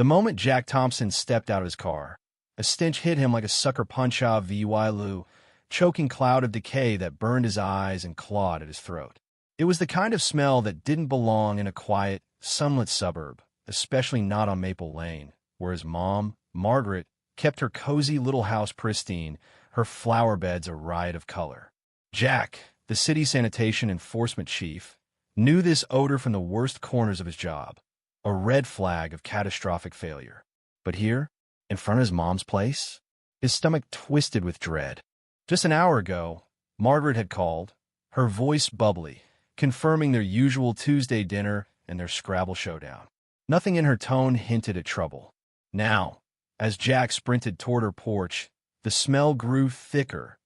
The moment Jack Thompson stepped out of his car, a stench hit him like a sucker punch of VYLU, choking cloud of decay that burned his eyes and clawed at his throat. It was the kind of smell that didn't belong in a quiet, sunlit suburb, especially not on Maple Lane, where his mom, Margaret, kept her cozy little house pristine, her flower beds a riot of color. Jack, the city sanitation enforcement chief, knew this odor from the worst corners of his job, a red flag of catastrophic failure. But here, in front of his mom's place, his stomach twisted with dread. Just an hour ago, Margaret had called, her voice bubbly, confirming their usual Tuesday dinner and their Scrabble showdown. Nothing in her tone hinted at trouble. Now, as Jack sprinted toward her porch, the smell grew thicker,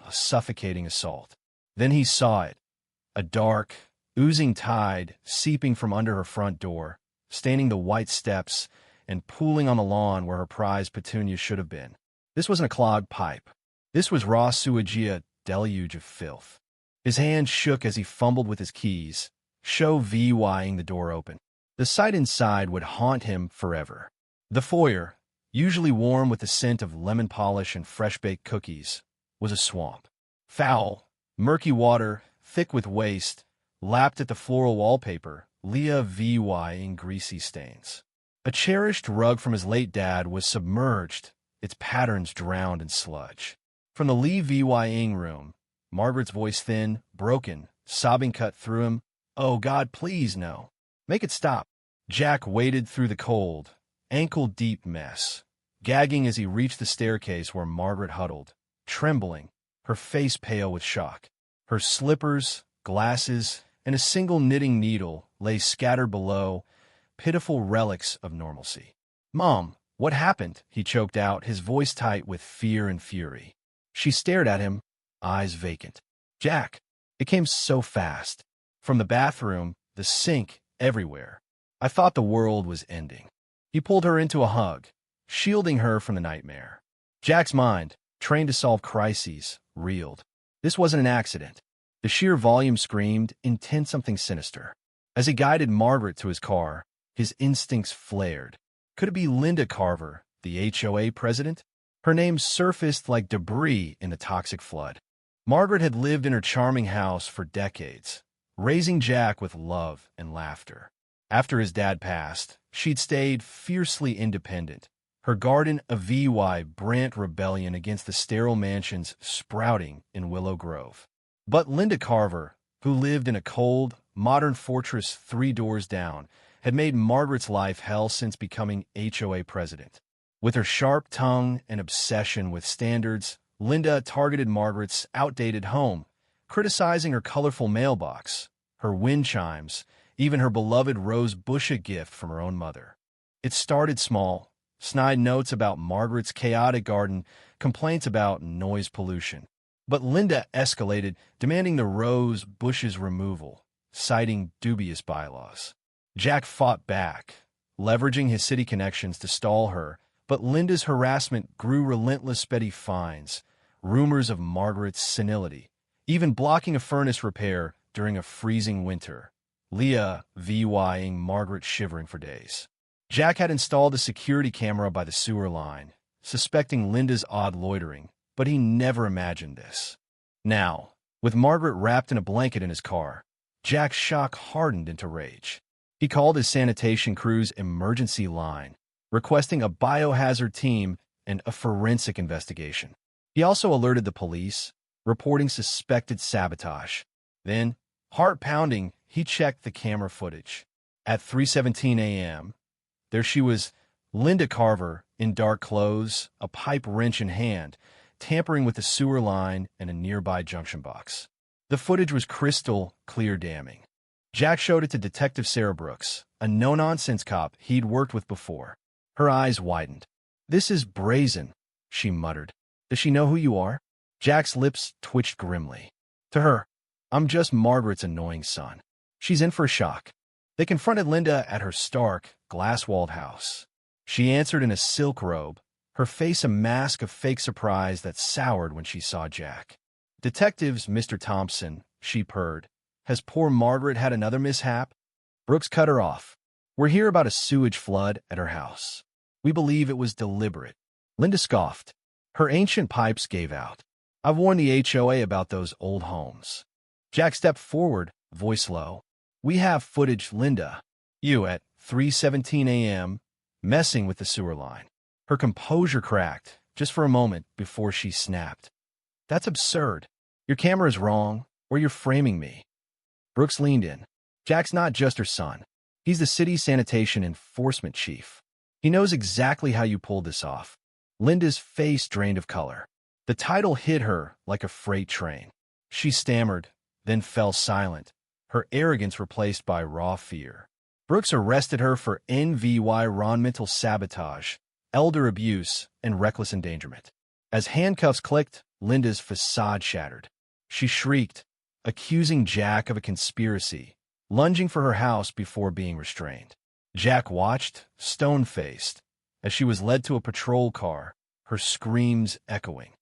a suffocating assault. Then he saw it, a dark, oozing tide seeping from under her front door, staining the white steps and pooling on the lawn where her prized petunias should have been. This wasn't a clogged pipe. This was raw sewage, a deluge of filth. His hand shook as he fumbled with his keys, VYing the door open. The sight inside would haunt him forever. The foyer, usually warm with the scent of lemon polish and fresh-baked cookies, was a swamp. Foul, murky water, thick with waste, lapped at the floral wallpaper, VYing greasy stains. A cherished rug from his late dad was submerged, its patterns drowned in sludge. From the VYing room, Margaret's voice thin, broken, sobbing cut through him. "Oh, God, please, no. Make it stop." Jack waded through the cold, ankle-deep mess, gagging as he reached the staircase where Margaret huddled, trembling, her face pale with shock. Her slippers, glasses, and a single knitting needle lay scattered below, pitiful relics of normalcy. "Mom, what happened?" he choked out, his voice tight with fear and fury. She stared at him, eyes vacant. "Jack." It came so fast. From the bathroom, the sink, everywhere. "I thought the world was ending." He pulled her into a hug, shielding her from the nightmare. Jack's mind, trained to solve crises, reeled. This wasn't an accident. The sheer volume screamed, intent something sinister. As he guided Margaret to his car, his instincts flared. Could it be Linda Carver, the HOA president? Her name surfaced like debris in the toxic flood. Margaret had lived in her charming house for decades, raising Jack with love and laughter. After his dad passed, she'd stayed fiercely independent, her garden a VY Brant rebellion against the sterile mansions sprouting in Willow Grove. But Linda Carver, who lived in a cold, modern fortress 3 doors down, had made Margaret's life hell since becoming HOA president. With her sharp tongue and obsession with standards, Linda targeted Margaret's outdated home, criticizing her colorful mailbox, her wind chimes, even her beloved rose bush gift from her own mother. It started small, snide notes about Margaret's chaotic garden, complaints about noise pollution. But Linda escalated, demanding the rose bush's removal, citing dubious bylaws. Jack fought back, leveraging his city connections to stall her, but Linda's harassment grew relentless. Petty fines, rumors of Margaret's senility, even blocking a furnace repair during a freezing winter. Leah VYing Margaret shivering for days. Jack had installed a security camera by the sewer line, suspecting Linda's odd loitering, but he never imagined this. Now, with Margaret wrapped in a blanket in his car, Jack's shock hardened into rage. He called his sanitation crew's emergency line, requesting a biohazard team and a forensic investigation. He also alerted the police, reporting suspected sabotage. Then, heart-pounding, he checked the camera footage. At 3:17 a.m., there she was, Linda Carver, in dark clothes, a pipe wrench in hand, tampering with the sewer line and a nearby junction box. The footage was crystal clear damning. Jack showed it to Detective Sarah Brooks, a no-nonsense cop he'd worked with before. Her eyes widened. "This is brazen," she muttered. "Does she know who you are?" Jack's lips twitched grimly. To her, "I'm just Margaret's annoying son. She's in for a shock." They confronted Linda at her stark, glass-walled house. She answered in a silk robe, her face a mask of fake surprise that soured when she saw Jack. "Detectives, Mr. Thompson," she purred. "Has poor Margaret had another mishap?" Brooks cut her off. We're here about a sewage flood at her house. We believe it was deliberate." Linda scoffed. Her ancient pipes gave out. "I've warned the HOA about those old homes." Jack stepped forward, voice low. "We have footage, Linda. You at 3:17 a.m. messing with the sewer line." Her composure cracked, just for a moment, before she snapped. "That's absurd. Your camera's wrong, or you're framing me." Brooks leaned in. Jack's not just her son. He's the city's sanitation enforcement chief. He knows exactly how you pulled this off. Linda's face drained of color. The title hit her like a freight train. She stammered, then fell silent, her arrogance replaced by raw fear. Brooks arrested her for environmental sabotage, elder abuse, and reckless endangerment. As handcuffs clicked, Linda's facade shattered. She shrieked, accusing Jack of a conspiracy, lunging for her house before being restrained. Jack watched, stone-faced, as she was led to a patrol car, her screams echoing.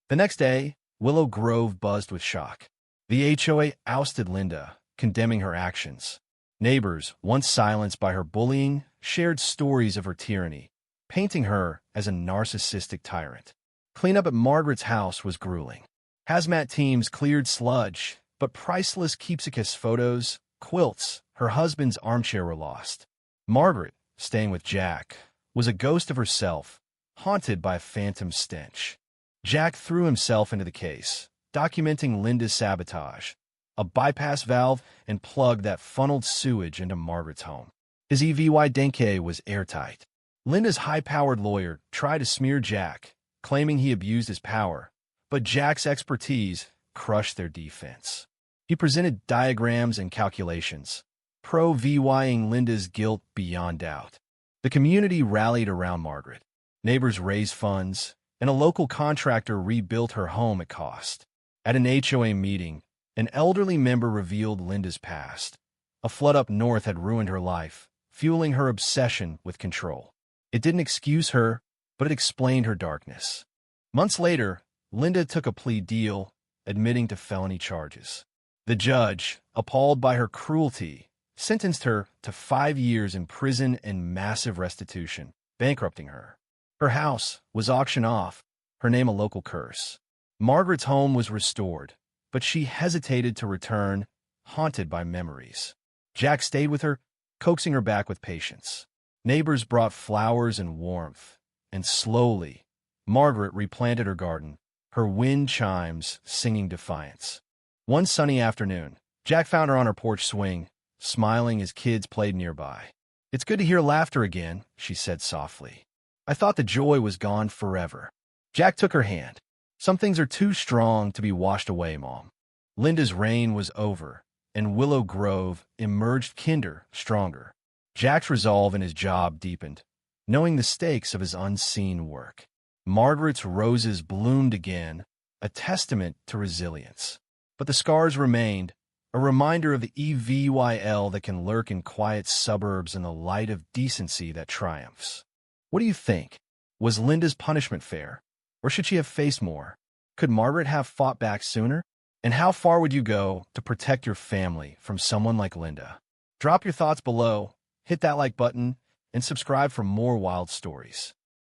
The next day, Willow Grove buzzed with shock. The HOA ousted Linda, condemning her actions. Neighbors, once silenced by her bullying, shared stories of her tyranny, painting her as a narcissistic tyrant. Cleanup at Margaret's house was grueling. Hazmat teams cleared sludge, but priceless keepsake photos, quilts, her husband's armchair were lost. Margaret, staying with Jack, was a ghost of herself, haunted by a phantom stench. Jack threw himself into the case, documenting Linda's sabotage, a bypass valve and plug that funneled sewage into Margaret's home. His EVY Denke was airtight. Linda's high-powered lawyer tried to smear Jack, claiming he abused his power, but Jack's expertise crushed their defense. He presented diagrams and calculations, pro-VYing Linda's guilt beyond doubt. The community rallied around Margaret. Neighbors raised funds, and a local contractor rebuilt her home at cost. At an HOA meeting, an elderly member revealed Linda's past. A flood up north had ruined her life, fueling her obsession with control. It didn't excuse her, but it explained her darkness. Months later, Linda took a plea deal, admitting to felony charges. The judge, appalled by her cruelty, sentenced her to 5 years in prison and massive restitution, bankrupting her. Her house was auctioned off, her name a local curse. Margaret's home was restored, but she hesitated to return, haunted by memories. Jack stayed with her, coaxing her back with patience. Neighbors brought flowers and warmth, and slowly, Margaret replanted her garden, her wind chimes singing defiance. One sunny afternoon, Jack found her on her porch swing, smiling as kids played nearby. "It's good to hear laughter again," she said softly. "I thought the joy was gone forever." Jack took her hand. "Some things are too strong to be washed away, Mom." Linda's reign was over, and Willow Grove emerged kinder, stronger. Jack's resolve in his job deepened, knowing the stakes of his unseen work. Margaret's roses bloomed again, a testament to resilience. But the scars remained, a reminder of the EVYL that can lurk in quiet suburbs and the light of decency that triumphs. What do you think? Was Linda's punishment fair? Or should she have faced more? Could Margaret have fought back sooner? And how far would you go to protect your family from someone like Linda? Drop your thoughts below, hit that like button, and subscribe for more wild stories.